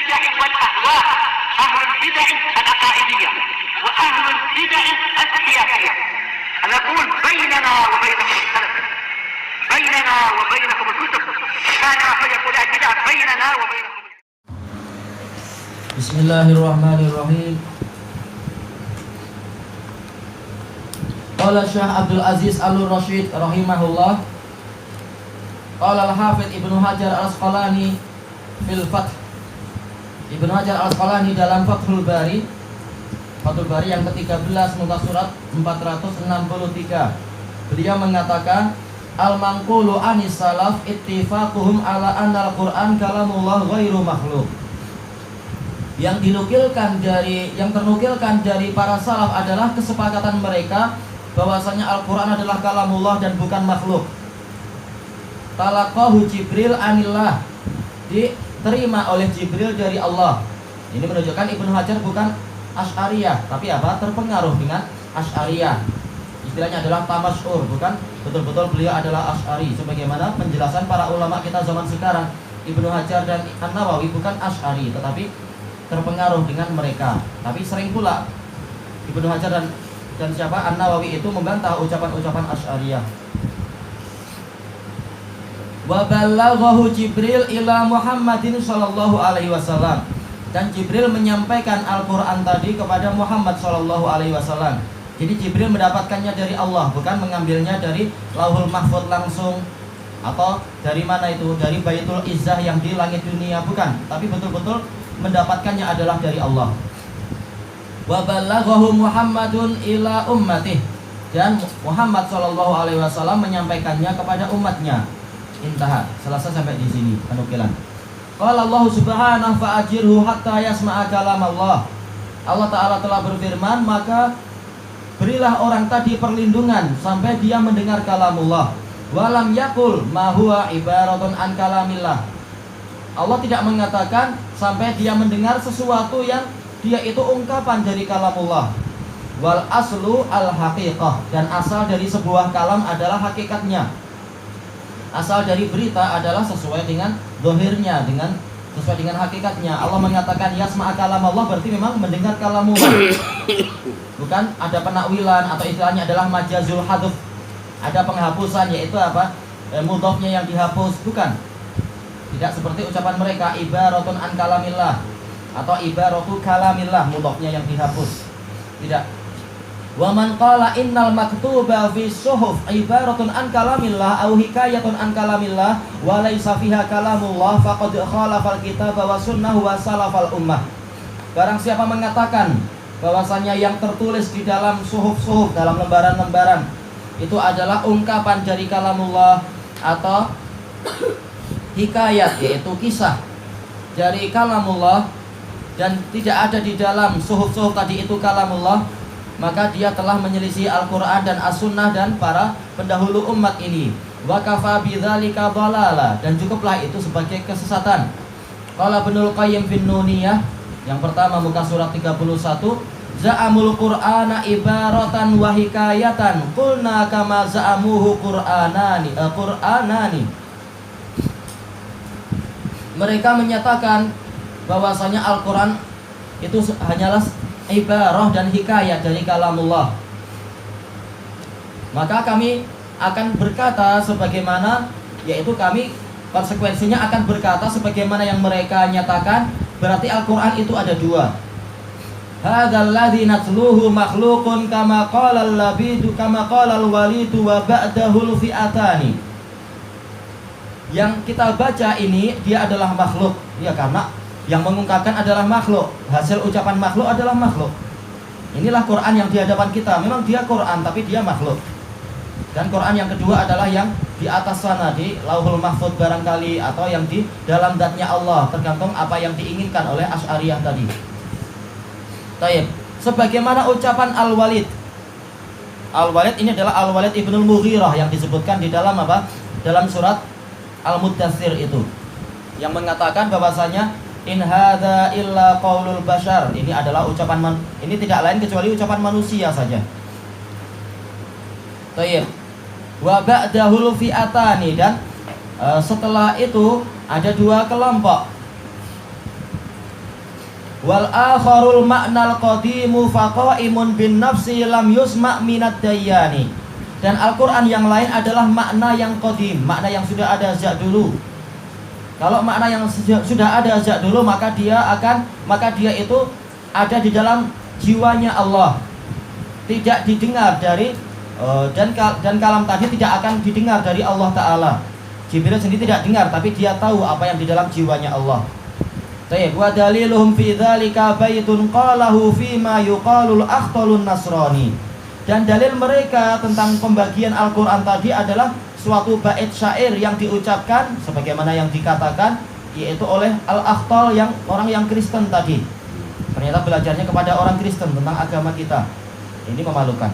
البدع والأهواء، أهل البدع العقائدية وأهل البدع السياسية. نقول بيننا وبينكم السلف، بيننا وبينكم الكتب، كان فيقول البدع بيننا وبينكم. Bismillahirrahmanirrahim. Qala Syekh Abdul Aziz Al-Rasyid rahimahullah. Qala Al-Hafidz Ibnu Hajar Al-Asqalani fil Fath. Ibnu Hajar Al-Asqalani dalam Fathul Bari yang ke-13 muka surat 463. Beliau mengatakan al-manqulu anis salaf ittifaquhum ala anna al-Qur'an kalamullah ghairu makhluk. Yang ternukilkan dari para salaf adalah kesepakatan mereka bahwasanya Al-Quran adalah kalamullah dan bukan makhluk. Talaqahu Jibril anillah, diterima oleh Jibril dari Allah. Ini menunjukkan Ibnu Hajar bukan Asy'ariyah, tapi terpengaruh dengan Asy'ariyah. Istilahnya adalah tamasyur, bukan betul-betul beliau adalah Asy'ari. Sebagaimana penjelasan para ulama kita zaman sekarang, Ibnu Hajar dan An-Nawawi bukan Asy'ari, tetapi terpengaruh dengan mereka. Tapi sering pula Ibnu Hajar dan An-Nawawi itu membantah ucapan-ucapan Asy'ariyah. Wa ballaghahu Jibril ila Muhammadin sallallahu alaihi wasallam. Dan Jibril menyampaikan Al-Qur'an tadi kepada Muhammad sallallahu alaihi wasallam. Jadi Jibril mendapatkannya dari Allah, bukan mengambilnya dari Lauhul Mahfuz langsung atau dari mana itu, dari Baitul Izzah yang di langit dunia, bukan, tapi betul-betul mendapatkannya adalah dari Allah. Wa ballaghahu Muhammadun ila ummatih, dan Muhammad sallallahu alaihi wasallam menyampaikannya kepada umatnya. Intaha, selesai sampai di sini penukilan. Qala Allah subhanahu fa ajirhu hatta yasma'a kalam Allah. Allah Ta'ala telah berfirman, maka berilah orang tadi perlindungan sampai dia mendengar kalamullah. Walam yakul ma huwa ibaratun an kalamillah. Allah tidak mengatakan sampai dia mendengar sesuatu yang dia itu ungkapan dari kalamullah. Wal aslu al haqiqah, dan asal dari sebuah kalam adalah hakikatnya. Asal dari berita adalah sesuai dengan zahirnya, sesuai dengan hakikatnya. Allah mengatakan yasma'a kalamullah, berarti memang mendengar kalamullah. Bukan ada penakwilan atau istilahnya adalah majazul hadf. Ada penghapusan, yaitu mudhofnya yang dihapus, bukan. Tidak seperti ucapan mereka ibaratun an kalamillah atau ibaratu kalamillah, mudhofnya yang dihapus. Tidak. Wa man qala innal maktuba fi suhuf ibaratun an kalamillah aw hikayatun an kalamillah wa laysa fiha kalamullah faqad khalafal kitaba wa sunnah wa salafal ummah. Barang siapa mengatakan bahwasanya yang tertulis di dalam suhuf-suhuf, dalam lembaran-lembaran itu adalah ungkapan dari kalamullah atau hikayat, yaitu kisah dari kalamullah, dan tidak ada di dalam suhuf-suhuf tadi itu kalamullah, maka dia telah menyelisih Al-Quran dan As-Sunnah dan para pendahulu umat ini. Wa kafa bidzalika dhalala, dan cukuplah itu sebagai kesesatan. Qala Ibnul Qayyim fin Nuniyah, yang pertama muka surat 31, za'amul Qur'ana ibaratan wa hikayatan qulna kama za'amuhu qur'anani. Mereka menyatakan bahwasanya Al-Quran itu hanyalah ibarah dan hikayat dari kalamullah. Maka kami akan berkata sebagaimana, yaitu kami konsekuensinya akan berkata sebagaimana yang mereka nyatakan, berarti Al-Quran itu ada dua. Hadzal ladzi natluhu makhluqun kama qala al-labidu kama qala al-walidu wa ba'dahu fi'atani. Yang kita baca ini dia adalah makhluk, ya, karena yang mengungkapkan adalah makhluk, hasil ucapan makhluk adalah makhluk. Inilah Quran yang di hadapan kita, memang dia Quran tapi dia makhluk. Dan Quran yang kedua adalah yang di atas sana, di Lauhul Mahfuz barangkali, atau yang di dalam zatnya Allah, tergantung apa yang diinginkan oleh Asy'ariyah tadi. Taib. Sebagaimana ucapan Al-Walid. Al-Walid ini adalah Al-Walid Ibnul Mughirah yang disebutkan di dalam dalam surat Al-Muddatsir itu, yang mengatakan bahwasanya in hadza illa qaulul bashar. Ini adalah ucapan ini tidak lain kecuali ucapan manusia saja. Taib. Wa ba'dahul fi'atani, dan setelah itu ada dua kelompok. Wal akharul ma'nal qadimu faqaimun bin nafsi lam yusma' minad dayyani. Dan Al-Qur'an yang lain adalah makna yang qadim, makna yang sudah ada sejak dulu. Kalau makna yang sudah ada sejak dulu, maka dia itu ada di dalam jiwanya Allah. Tidak didengar dari dan kalam tadi tidak akan didengar dari Allah Ta'ala. Jibril sendiri tidak dengar, tapi dia tahu apa yang di dalam jiwanya Allah. Baik, wa daliluhum fi dzalika baitun qalahu fi ma yuqalul akhtalun nasrani. Dan dalil mereka tentang pembagian Al-Qur'an tadi adalah suatu bait syair yang diucapkan sebagaimana yang dikatakan, yaitu oleh al-akhtal, yang orang yang Kristen tadi. Ternyata belajarnya kepada orang Kristen tentang agama kita. Ini memalukan.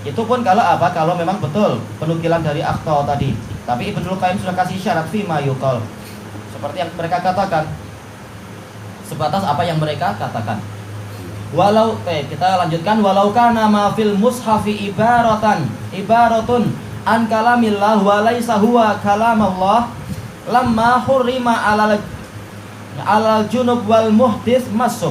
Itu pun kalau memang betul penukilan dari akhtal tadi. Tapi Ibnul Qayyim sudah kasih syarat fi ma yuqal. Seperti yang mereka katakan, sebatas apa yang mereka katakan. Kita lanjutkan, walau kana ma fil mushafi ibaratun an kalamillah wa laisa huwa kalamallah lamma hurrima alal junub wal muhdits masuh.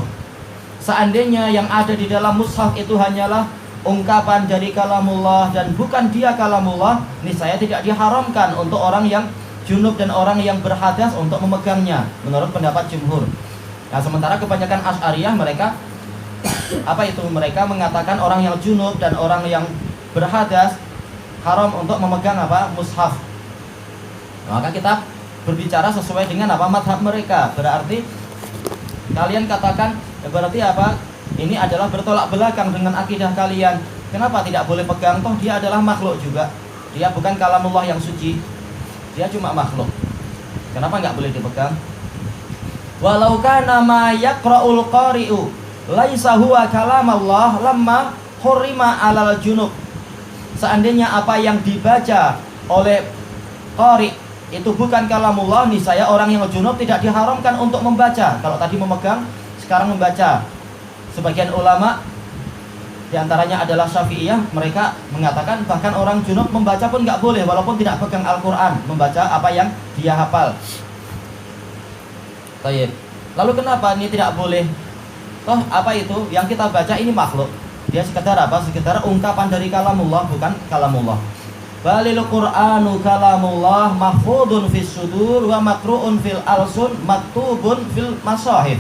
Seandainya yang ada di dalam mushaf itu hanyalah ungkapan dari kalamullah dan bukan dia kalamullah, niscaya tidak diharamkan untuk orang yang junub dan orang yang berhadas untuk memegangnya, menurut pendapat jumhur. Nah, sementara kebanyakan Asy'ariyah mereka mengatakan orang yang junub dan orang yang berhadas haram untuk memegang mushaf. Maka kita berbicara sesuai dengan madhab mereka. Berarti kalian katakan berarti ini adalah bertolak belakang dengan akidah kalian. Kenapa tidak boleh pegang? Toh dia adalah makhluk juga. Dia bukan kalamullah yang suci. Dia cuma makhluk. Kenapa nggak boleh dipegang? Walau kana ma yaqra'ul qari'u laisa huwa kalamallah lamma hurrima 'alal junub. Seandainya apa yang dibaca oleh qari itu bukan kalamullah, niscaya orang yang junub tidak diharamkan untuk membaca. Kalau tadi memegang, sekarang membaca. Sebagian ulama diantaranya adalah Syafi'iyah, mereka mengatakan bahkan orang junub membaca pun nggak boleh walaupun tidak pegang Al-Quran, membaca apa yang dia hafal. Baik. Lalu kenapa ini tidak boleh? Toh itu yang kita baca ini makhluk. Dia sekedar sekedar ungkapan dari kalamullah, bukan kalamullah. Balil Qur'anu kalamullah mahfudun fis sudur wa makru'un fil alsun maktubun fil masahif.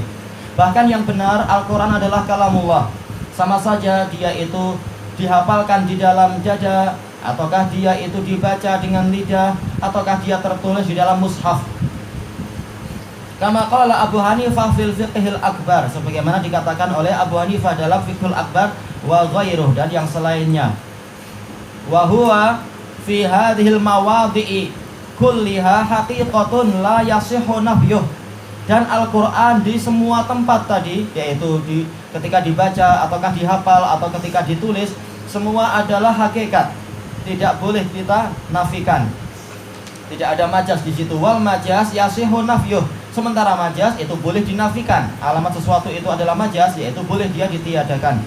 Bahkan yang benar Al-Quran adalah kalamullah. Sama saja dia itu dihafalkan di dalam dada, ataukah dia itu dibaca dengan lidah, ataukah dia tertulis di dalam mushaf. Kama qala Abu Hanifah fil fiqhil akbar, sebagaimana dikatakan oleh Abu Hanifah dalam fiqhul akbar wa ghairuh, dan yang selainnya. Wa huwa fi hadhil mawadhi'i kulliha haqiqatun la yasihhu nafyuh. Dan Al-Quran di semua tempat tadi, yaitu ketika dibaca, ataukah dihafal, atau ketika ditulis, semua adalah hakikat, tidak boleh kita nafikan. Tidak ada majas di situ. Wal majas yasihhu nafyuh. Sementara majas itu boleh dinafikan. Alamat sesuatu itu adalah majas, yaitu boleh dia ditiadakan.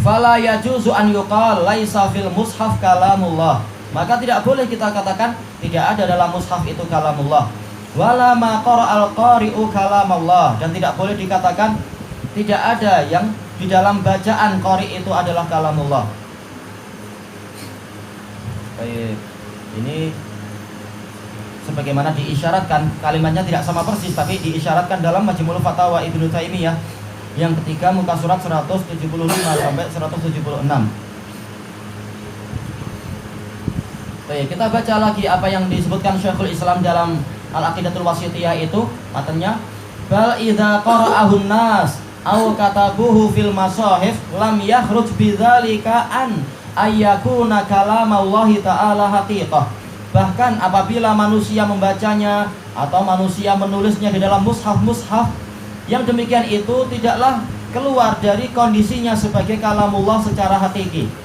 Fala yajuzu an yuqal laisa fil mushaf kalamullah. Maka tidak boleh kita katakan tidak ada dalam mushaf itu kalamullah. Wala ma qara'al qari'u kalamullah, dan tidak boleh dikatakan tidak ada yang di dalam bacaan qari itu adalah kalamullah. Baik. Ini sebagaimana diisyaratkan, kalimatnya tidak sama persis tapi diisyaratkan dalam Majmu'ul Fatawa Ibnu Taimiyah yang ketiga muka surat 175 sampai 176. Baik, kita baca lagi apa yang disebutkan Syekhul Islam dalam Al-Aqidatul Wasithiyah itu, matanya bal idza qara'ahun nas aw katabuhu fil masahif lam yakhruj bidzalika an ayyakuna kalamallahi ta'ala haqiqah. Bahkan apabila manusia membacanya atau manusia menulisnya di dalam mushaf-mushaf, yang demikian itu tidaklah keluar dari kondisinya sebagai kalamullah secara hakiki.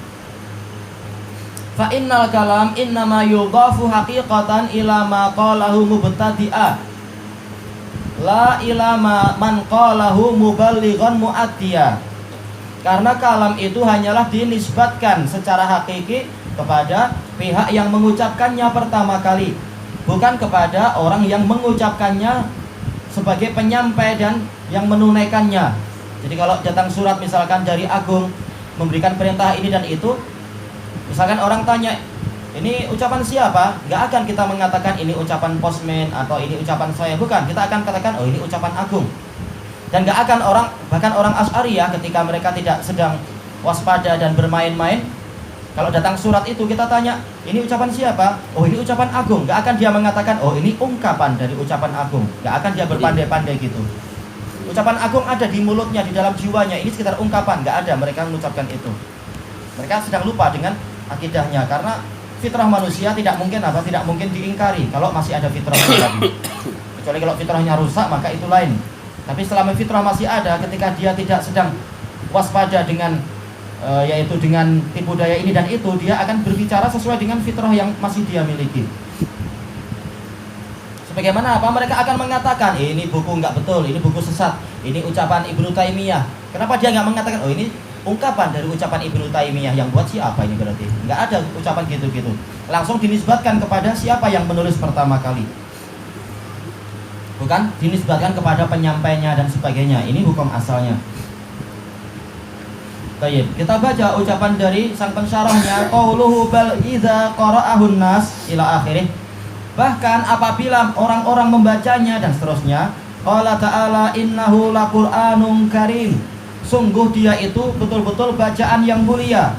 Fa innal kalam innama yudhafu haqiqatan ila ma qalahu mubtadi'a la ila man qalahu muballighan mu'addiya. Karena kalam itu hanyalah dinisbatkan secara hakiki kepada pihak yang mengucapkannya pertama kali, bukan kepada orang yang mengucapkannya sebagai penyampai dan yang menunaikannya. Jadi kalau datang surat misalkan dari agung memberikan perintah ini dan itu, misalkan orang tanya, ini ucapan siapa? Nggak akan kita mengatakan ini ucapan postman atau ini ucapan saya, bukan. Kita akan katakan, oh ini ucapan agung. Dan nggak akan orang, bahkan orang Asy'ariyah ketika mereka tidak sedang waspada dan bermain-main, kalau datang surat itu kita tanya, ini ucapan siapa? Oh ini ucapan agung. Nggak akan dia mengatakan, oh ini ungkapan dari ucapan agung. Nggak akan dia berpandai-pandai gitu. Ucapan agung ada di mulutnya, di dalam jiwanya. Ini sekitar ungkapan, nggak ada mereka mengucapkan itu. Mereka sedang lupa dengan akidahnya, karena fitrah manusia tidak mungkin tidak mungkin diingkari kalau masih ada fitrahnya tadi. Kecuali kalau fitrahnya rusak, maka itu lain. Tapi selama fitrah masih ada, ketika dia tidak sedang waspada dengan yaitu dengan tipu daya ini dan itu, dia akan berbicara sesuai dengan fitrah yang masih dia miliki. Sebagaimana apa? Mereka akan mengatakan, ini buku nggak betul, ini buku sesat, ini ucapan Ibnu Taimiyah. Kenapa dia nggak mengatakan, oh ini ungkapan dari ucapan Ibnu Taimiyah, yang buat siapa ini berarti? Nggak ada ucapan gitu-gitu. Langsung dinisbatkan kepada siapa yang menulis pertama kali. Bukan dinisbatkan kepada penyampainya dan sebagainya. Ini hukum asalnya. Baik, kita baca ucapan dari sang pensyarahnya, qauluhu bal idza qara'ahun nas ila akhirih. Bahkan apabila orang-orang membacanya dan seterusnya, qala ta'ala innahu laqur'anun karim. Sungguh dia itu betul-betul bacaan yang mulia.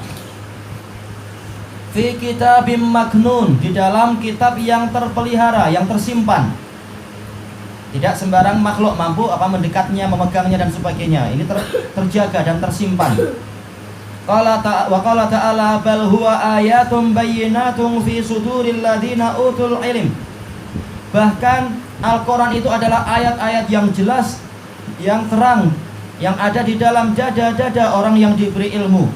Fi kitabim maknun, di dalam kitab yang terpelihara, yang tersimpan. Tidak sembarang makhluk mampu mendekatnya, memegangnya dan sebagainya. Ini terjaga dan tersimpan. Qala ta'ala bal huwa ayatun bayyinatun fi suduril ladina utul ilm. Bahkan Al-Qur'an itu adalah ayat-ayat yang jelas, yang terang, yang ada di dalam dada-dada orang yang diberi ilmu.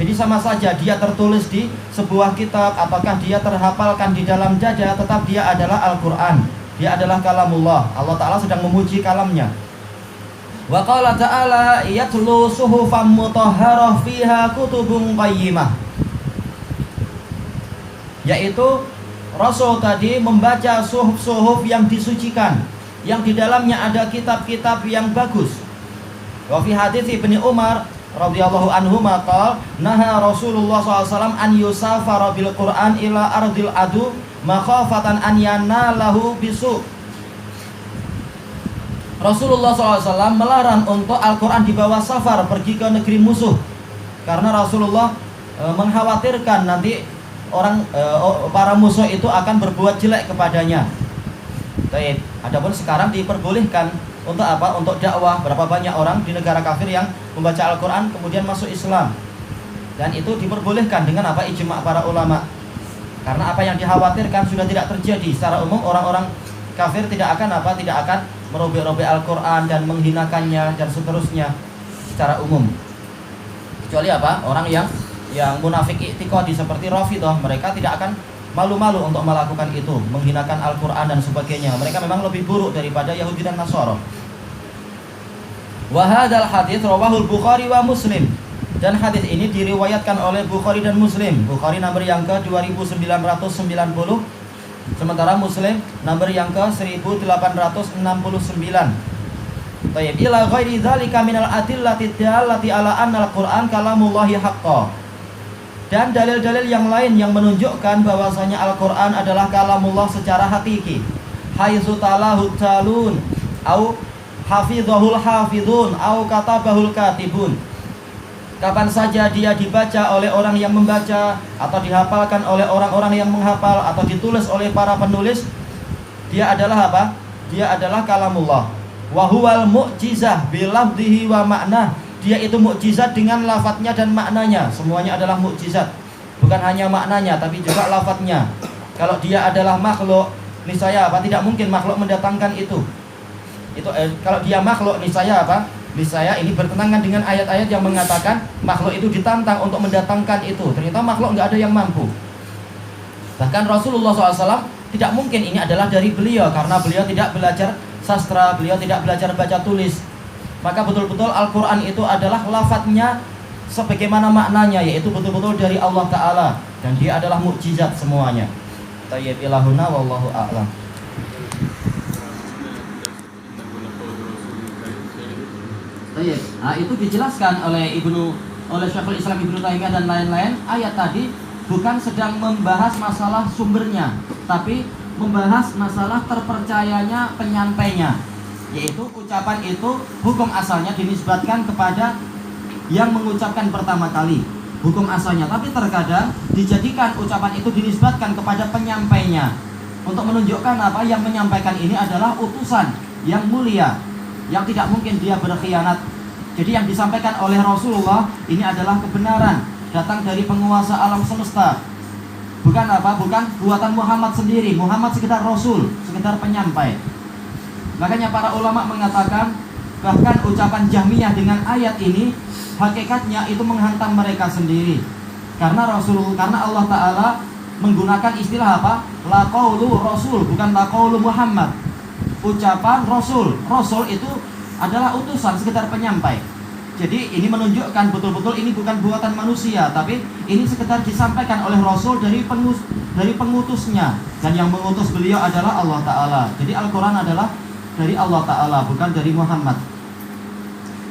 Jadi sama saja dia tertulis di sebuah kitab ataukah dia terhafalkan di dalam dada, tetap dia adalah Al-Qur'an. Dia adalah kalamullah. Allah Ta'ala sedang memuji kalamnya. Wa qala ta'ala yatlu suhufan mutahharah fiha kutubun qayyimah. Yaitu Rasul tadi membaca suhuf-suhuf yang disucikan, yang di dalamnya ada kitab-kitab yang bagus. Wa fi hadits Ibnu Umar radhiyallahu anhu maqal naha Rasulullah SAW an yusafara bil Qur'an ila ardil adu makhafatan an yanalahu bisu. Rasulullah SAW melarang untuk Al-Quran dibawa safar pergi ke negeri musuh, karena Rasulullah mengkhawatirkan nanti para musuh itu akan berbuat jelek kepadanya. Baik, adapun sekarang diperbolehkan untuk apa? Untuk dakwah. Berapa banyak orang di negara kafir yang membaca Al-Quran kemudian masuk Islam, dan itu diperbolehkan dengan apa? Ijma' para ulama. Karena apa yang dikhawatirkan sudah tidak terjadi. Secara umum orang-orang kafir tidak akan merobek-robek Al-Quran dan menghinakannya dan seterusnya secara umum. Kecuali apa? Orang yang munafik i'tiqadi seperti Rafidhah, mereka tidak akan malu-malu untuk melakukan itu, menghinakan Al-Quran dan sebagainya. Mereka memang lebih buruk daripada Yahudi dan Nasara. Wa hadzal hadits rawahul Bukhari wa Muslim. Dan hadis ini diriwayatkan oleh Bukhari dan Muslim. Bukhari nomor yang ke 2990, sementara Muslim nomor yang ke 1869. Tayyib ila ghairi dzalika minal adillati dallati ala anna al-Qur'an kalamullahi haqqan. Dan dalil-dalil yang lain yang menunjukkan bahwasanya Al-Qur'an adalah kalamullah secara hakiki. Haitsu talahu talun au hafizahul hafizun au katabahul katibun. Kapan saja dia dibaca oleh orang yang membaca, atau dihafalkan oleh orang-orang yang menghafal, atau ditulis oleh para penulis, dia adalah apa? Dia adalah kalamullah. Wa huwal mu'jizah bilafdhihi wa makna. Dia itu mukjizat dengan lafadznya dan maknanya. Semuanya adalah mukjizat. Bukan hanya maknanya tapi juga lafadznya. Kalau dia adalah makhluk, niscaya apa? Tidak mungkin makhluk mendatangkan itu. Kalau dia makhluk, niscaya apa? Niscaya ini bertentangan dengan ayat-ayat yang mengatakan makhluk itu ditantang untuk mendatangkan itu. Ternyata makhluk nggak ada yang mampu. Bahkan Rasulullah SAW tidak mungkin ini adalah dari beliau, karena beliau tidak belajar sastra, beliau tidak belajar baca tulis. Maka betul-betul Al-Quran itu adalah lafadznya sebagaimana maknanya, yaitu betul-betul dari Allah Ta'ala, dan dia adalah mukjizat semuanya. Tayyib ilahuna wallahu a'lam. Baik. Nah, itu dijelaskan oleh Syekhul Islam Ibnu Taimiyah dan lain-lain. Ayat tadi bukan sedang membahas masalah sumbernya, tapi membahas masalah terpercayanya penyampainya. Yaitu ucapan itu hukum asalnya dinisbatkan kepada yang mengucapkan pertama kali, hukum asalnya. Tapi terkadang dijadikan ucapan itu dinisbatkan kepada penyampainya, untuk menunjukkan apa, yang menyampaikan ini adalah utusan yang mulia, yang tidak mungkin dia berkhianat. Jadi yang disampaikan oleh Rasulullah ini adalah kebenaran, datang dari penguasa alam semesta. Bukan apa, bukan buatan Muhammad sendiri. Muhammad sekedar Rasul, sekedar penyampai. Makanya para ulama mengatakan, bahkan ucapan Jahmiyah dengan ayat ini hakikatnya itu menghantam mereka sendiri. Karena Allah Ta'ala menggunakan istilah apa? La qaulu Rasul, bukan la qaulu Muhammad. Ucapan Rasul. Rasul itu adalah utusan, sekedar penyampai. Jadi ini menunjukkan betul-betul ini bukan buatan manusia, tapi ini sekedar disampaikan oleh Rasul dari pengutusnya. Dan yang mengutus beliau adalah Allah Ta'ala. Jadi Al-Quran adalah dari Allah Ta'ala, bukan dari Muhammad.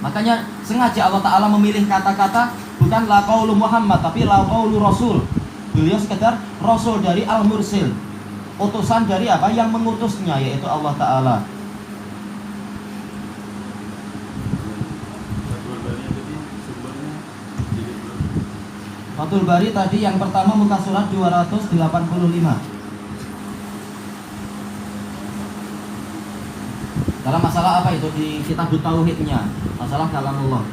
Makanya sengaja Allah Ta'ala memilih kata-kata bukan la qaulu Muhammad, tapi la qaulu Rasul. Beliau sekedar Rasul dari Al-Mursil, utusan dari apa? Yang mengutusnya, yaitu Allah Ta'ala. Fathul Bari tadi yang pertama muka surat 285. Dalam masalah apa itu? Di kitab Tauhidnya, masalah kalamullah.